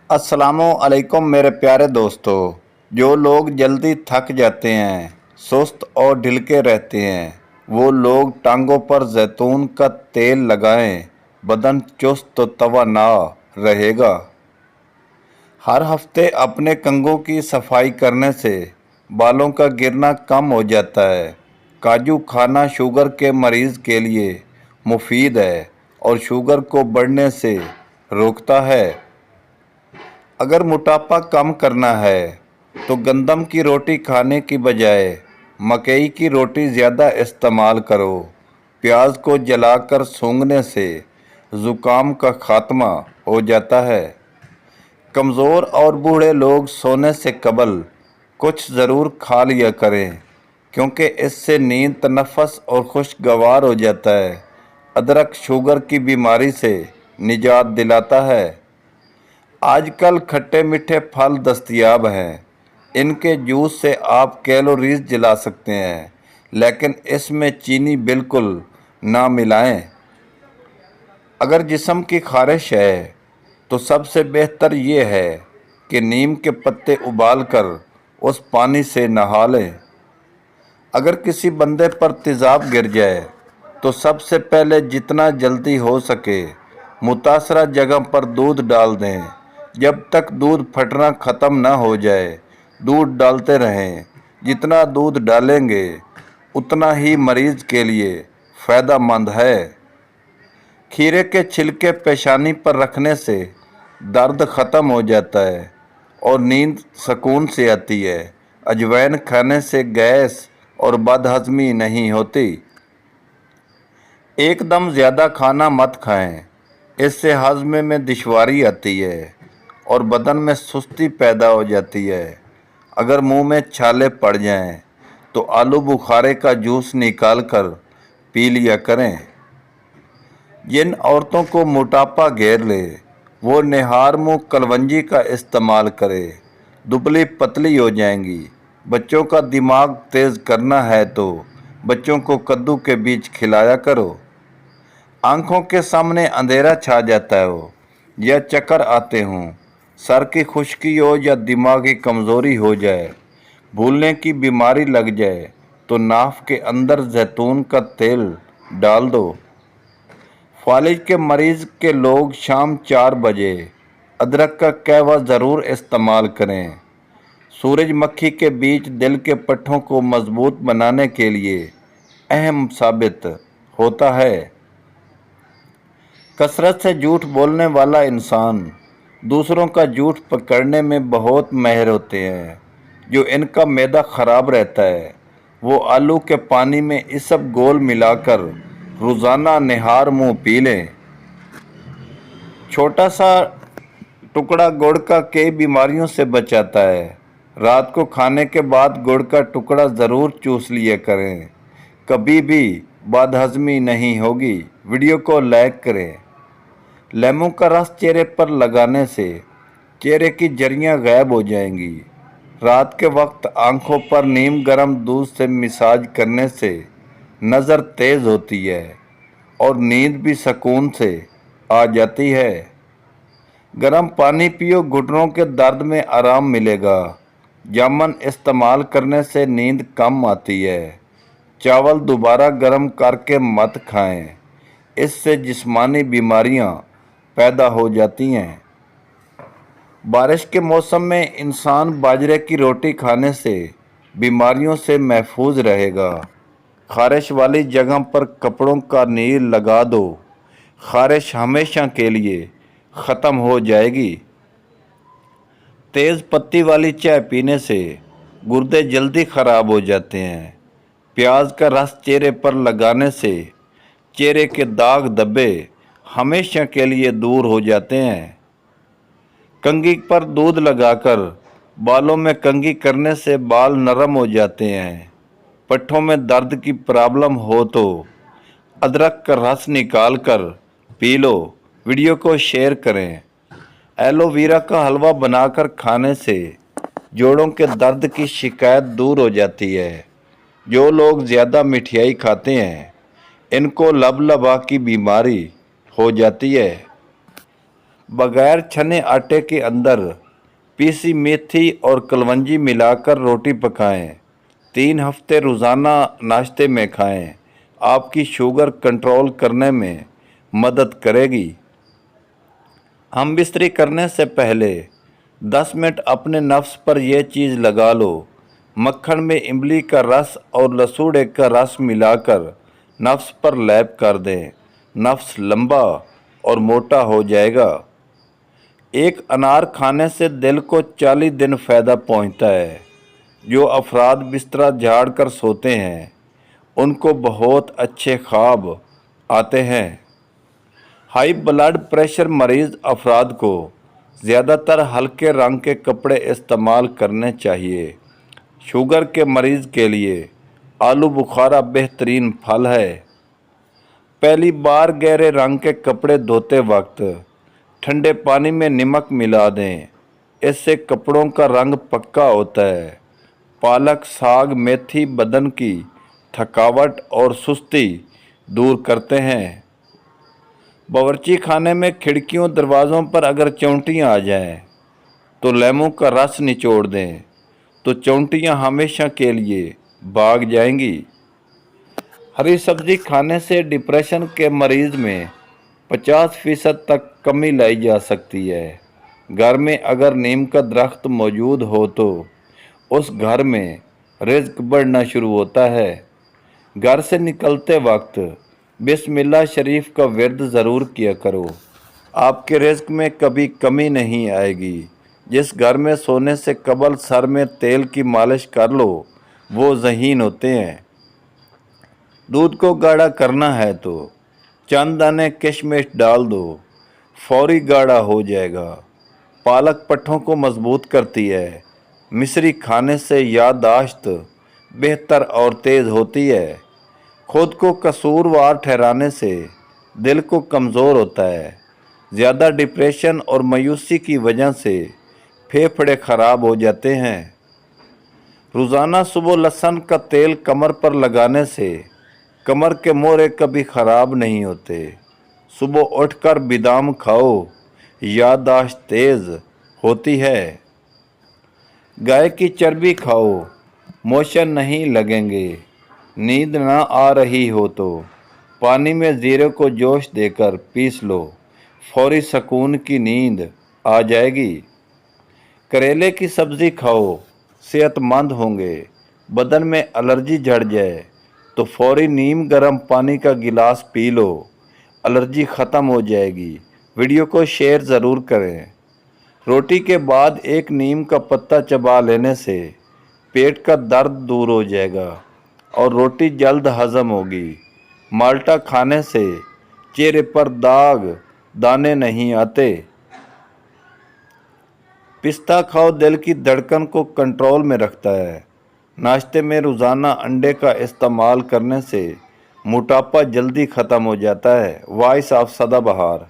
अस्सलामु अलैकुम मेरे प्यारे दोस्तों। जो लोग जल्दी थक जाते हैं, सुस्त और ढिलके रहते हैं, वो लोग टांगों पर जैतून का तेल लगाएं, बदन चुस्त तवाना रहेगा। हर हफ्ते अपने कंघों की सफाई करने से बालों का गिरना कम हो जाता है। काजू खाना शुगर के मरीज़ के लिए मुफीद है और शुगर को बढ़ने से रोकता है। अगर मोटापा कम करना है तो गंदम की रोटी खाने की बजाय मकई की रोटी ज़्यादा इस्तेमाल करो। प्याज को जलाकर सूंघने से ज़ुकाम का खात्मा हो जाता है। कमज़ोर और बूढ़े लोग सोने से कबल कुछ ज़रूर खा लिया करें, क्योंकि इससे नींद, तनफ़्फ़ुस और खुशगवार हो जाता है। अदरक शुगर की बीमारी से निजात दिलाता है। आजकल खट्टे मीठे फल दस्तयाब हैं। इनके जूस से आप कैलोरीज जला सकते हैं, लेकिन इसमें चीनी बिल्कुल ना मिलाएं। अगर जिस्म की खारिश है तो सबसे बेहतर ये है कि नीम के पत्ते उबाल कर उस पानी से नहा लें। अगर किसी बंदे पर तेज़ाब गिर जाए तो सबसे पहले जितना जल्दी हो सके मुतासरा जगह पर दूध डाल दें। जब तक दूध फटना ख़त्म न हो जाए दूध डालते रहें। जितना दूध डालेंगे उतना ही मरीज़ के लिए फ़ायदेमंद है। खीरे के छिलके पेशानी पर रखने से दर्द ख़त्म हो जाता है और नींद सुकून से आती है। अजवाइन खाने से गैस और बदहज़मी नहीं होती। एकदम ज़्यादा खाना मत खाएं, इससे हज़म में दुश्वारी आती है और बदन में सुस्ती पैदा हो जाती है। अगर मुंह में छाले पड़ जाएं तो आलू बुखारे का जूस निकाल कर पी लिया करें। जिन औरतों को मोटापा घेर ले वो निहार मुँह कलवंजी का इस्तेमाल करें, दुबली पतली हो जाएंगी। बच्चों का दिमाग तेज़ करना है तो बच्चों को कद्दू के बीज खिलाया करो। आँखों के सामने अंधेरा छा जाता हो या चक्कर आते हों, सर की खुश्की हो या दिमागी कमज़ोरी हो जाए, भूलने की बीमारी लग जाए तो नाफ के अंदर जैतून का तेल डाल दो। फालिज के मरीज़ के लोग शाम 4 बजे अदरक का कहवा ज़रूर इस्तेमाल करें। सूरजमुखी के बीज दिल के पट्ठों को मजबूत बनाने के लिए अहम साबित होता है। कसरत से झूठ बोलने वाला इंसान दूसरों का झूठ पकड़ने में बहुत माहिर होते हैं। जो इनका मैदा ख़राब रहता है वो आलू के पानी में इसब घोल मिलाकर रोज़ाना निहार मुँह पी लें। छोटा सा टुकड़ा गुड़ का कई बीमारियों से बचाता है। रात को खाने के बाद गुड़ का टुकड़ा ज़रूर चूस लिया करें, कभी भी बदहज़मी नहीं होगी। वीडियो को लाइक करें। लेमन का रस चेहरे पर लगाने से चेहरे की झुर्रियाँ गायब हो जाएंगी। रात के वक्त आंखों पर नीम गर्म दूध से मसाज करने से नज़र तेज़ होती है और नींद भी सुकून से आ जाती है। गर्म पानी पियो, घुटनों के दर्द में आराम मिलेगा। जामुन इस्तेमाल करने से नींद कम आती है। चावल दोबारा गर्म करके मत खाएं, इससे जिस्मानी बीमारियां पैदा हो जाती हैं। बारिश के मौसम में इंसान बाजरे की रोटी खाने से बीमारियों से महफूज रहेगा। खारिश वाली जगह पर कपड़ों का नीर लगा दो, खारिश हमेशा के लिए ख़त्म हो जाएगी। तेज़ पत्ती वाली चाय पीने से गुर्दे जल्दी ख़राब हो जाते हैं। प्याज का रस चेहरे पर लगाने से चेहरे के दाग धब्बे हमेशा के लिए दूर हो जाते हैं। कंघी पर दूध लगाकर बालों में कंघी करने से बाल नरम हो जाते हैं। पट्ठों में दर्द की प्रॉब्लम हो तो अदरक का रस निकाल कर पी लो। वीडियो को शेयर करें। एलोवेरा का हलवा बनाकर खाने से जोड़ों के दर्द की शिकायत दूर हो जाती है। जो लोग ज़्यादा मिठाई खाते हैं इनको लबलबा की बीमारी हो जाती है। बगैर छने आटे के अंदर पीसी मेथी और कलवंजी मिलाकर रोटी पकाएं। 3 हफ्ते रोज़ाना नाश्ते में खाएं। आपकी शुगर कंट्रोल करने में मदद करेगी। हम बिस्तरी करने से पहले 10 मिनट अपने नफ्स पर यह चीज़ लगा लो। मक्खन में इमली का रस और लसूड़े का रस मिलाकर नफ्स पर लेप कर दें। नफ्स लंबा और मोटा हो जाएगा। एक अनार खाने से दिल को 40 दिन फ़ायदा पहुंचता है। जो अफराद बिस्तरा झाड़ कर सोते हैं उनको बहुत अच्छे ख्वाब आते हैं। हाई ब्लड प्रेशर मरीज़ अफराद को ज़्यादातर हल्के रंग के कपड़े इस्तेमाल करने चाहिए। शुगर के मरीज़ के लिए आलू बुखारा बेहतरीन फल है। पहली बार गहरे रंग के कपड़े धोते वक्त ठंडे पानी में नमक मिला दें। इससे कपड़ों का रंग पक्का होता है। पालक, साग, मेथी बदन की थकावट और सुस्ती दूर करते हैं। बावर्ची खाने में खिड़कियों दरवाज़ों पर अगर चौंटियाँ आ जाएं तो लेमू का रस निचोड़ दें तो चौंटियाँ हमेशा के लिए भाग जाएंगी। हरी सब्ज़ी खाने से डिप्रेशन के मरीज़ में 50% तक कमी लाई जा सकती है। घर में अगर नीम का दरख्त मौजूद हो तो उस घर में रिज़्क बढ़ना शुरू होता है। घर से निकलते वक्त बिस्मिल्लाह शरीफ का विर्द ज़रूर किया करो। आपके रिज़्क में कभी कमी नहीं आएगी। जिस घर में सोने से कबल सर में तेल की मालिश कर लो वो ज़हीन होते हैं। दूध को गाढ़ा करना है तो चंद दाने किशमिश डाल दो, फौरी गाढ़ा हो जाएगा। पालक पट्ठों को मजबूत करती है। मिश्री खाने से याददाश्त बेहतर और तेज़ होती है। खुद को कसूरवार ठहराने से दिल को कमज़ोर होता है। ज़्यादा डिप्रेशन और मायूसी की वजह से फेफड़े ख़राब हो जाते हैं। रोज़ाना सुबह लहसुन का तेल कमर पर लगाने से कमर के मोरे कभी ख़राब नहीं होते। सुबह उठकर बादाम खाओ, याददाश्त तेज़ होती है। गाय की चर्बी खाओ, मोशन नहीं लगेंगे। नींद ना आ रही हो तो पानी में ज़ीरे को जोश देकर पीस लो, फौरी सुकून की नींद आ जाएगी। करेले की सब्ज़ी खाओ, सेहतमंद होंगे। बदन में एलर्जी झड़ जाए तो फौरी नीम गर्म पानी का गिलास पी लो, एलर्जी ख़त्म हो जाएगी। वीडियो को शेयर ज़रूर करें। रोटी के बाद एक नीम का पत्ता चबा लेने से पेट का दर्द दूर हो जाएगा और रोटी जल्द हज़म होगी। माल्टा खाने से चेहरे पर दाग दाने नहीं आते। पिस्ता खाओ, दिल की धड़कन को कंट्रोल में रखता है। नाश्ते में रोज़ाना अंडे का इस्तेमाल करने से मोटापा जल्दी ख़त्म हो जाता है। वॉइस ऑफ सदाबहार।